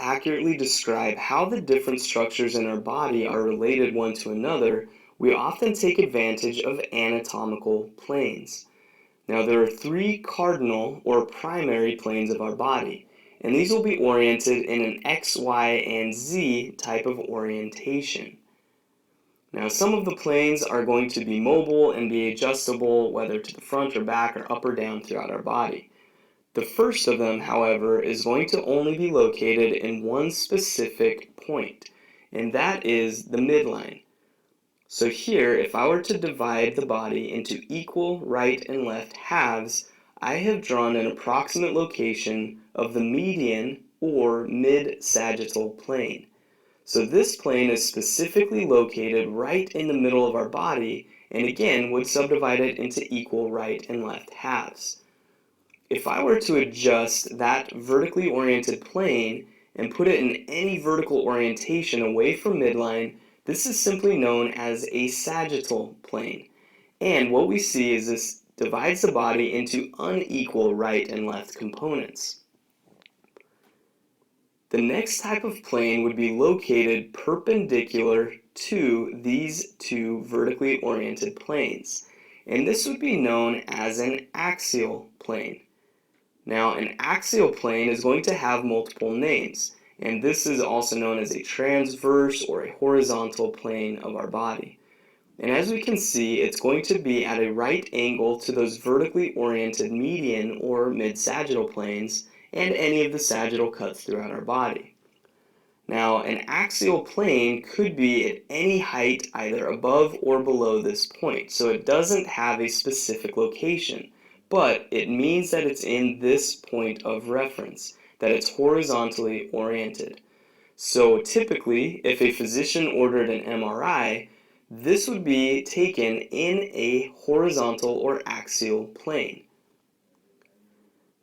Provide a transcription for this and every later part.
accurately describe how the different structures in our body are related one to another, we often take advantage of anatomical planes. Now, there are three cardinal or primary planes of our body, and these will be oriented in an X, Y, and Z type of orientation. Now, some of the planes are going to be mobile and be adjustable, whether to the front or back or up or down throughout our body. The first of them, however, is going to only be located in one specific point, and that is the midline. So here, if I were to divide the body into equal right and left halves, I have drawn an approximate location of the median or mid-sagittal plane. So this plane is specifically located right in the middle of our body, and again would subdivide it into equal right and left halves. If I were to adjust that vertically oriented plane and put it in any vertical orientation away from midline, this is simply known as a sagittal plane. And what we see is this divides the body into unequal right and left components. The next type of plane would be located perpendicular to these two vertically oriented planes, and this would be known as an axial plane. Now, an axial plane is going to have multiple names, and this is also known as a transverse or a horizontal plane of our body. And as we can see, it's going to be at a right angle to those vertically oriented median or mid-sagittal planes and any of the sagittal cuts throughout our body. Now, an axial plane could be at any height either above or below this point, so it doesn't have a specific location, but it means that it's in this point of reference, that it's horizontally oriented. So typically, if a physician ordered an MRI, this would be taken in a horizontal or axial plane.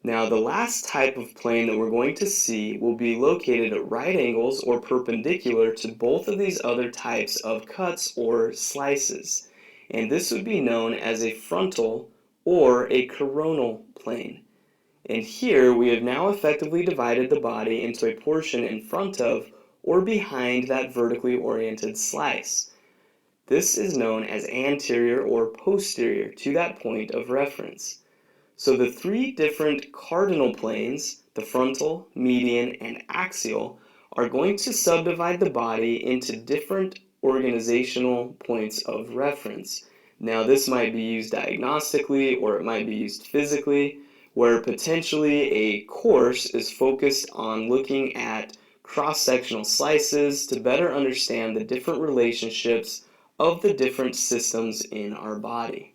Now, the last type of plane that we're going to see will be located at right angles or perpendicular to both of these other types of cuts or slices. And this would be known as a frontal or a coronal plane. And here we have now effectively divided the body into a portion in front of or behind that vertically oriented slice. This is known as anterior or posterior to that point of reference. So the three different cardinal planes, the frontal, median, and axial, are going to subdivide the body into different organizational points of reference. Now, this might be used diagnostically or it might be used physically, where potentially a course is focused on looking at cross-sectional slices to better understand the different relationships of the different systems in our body.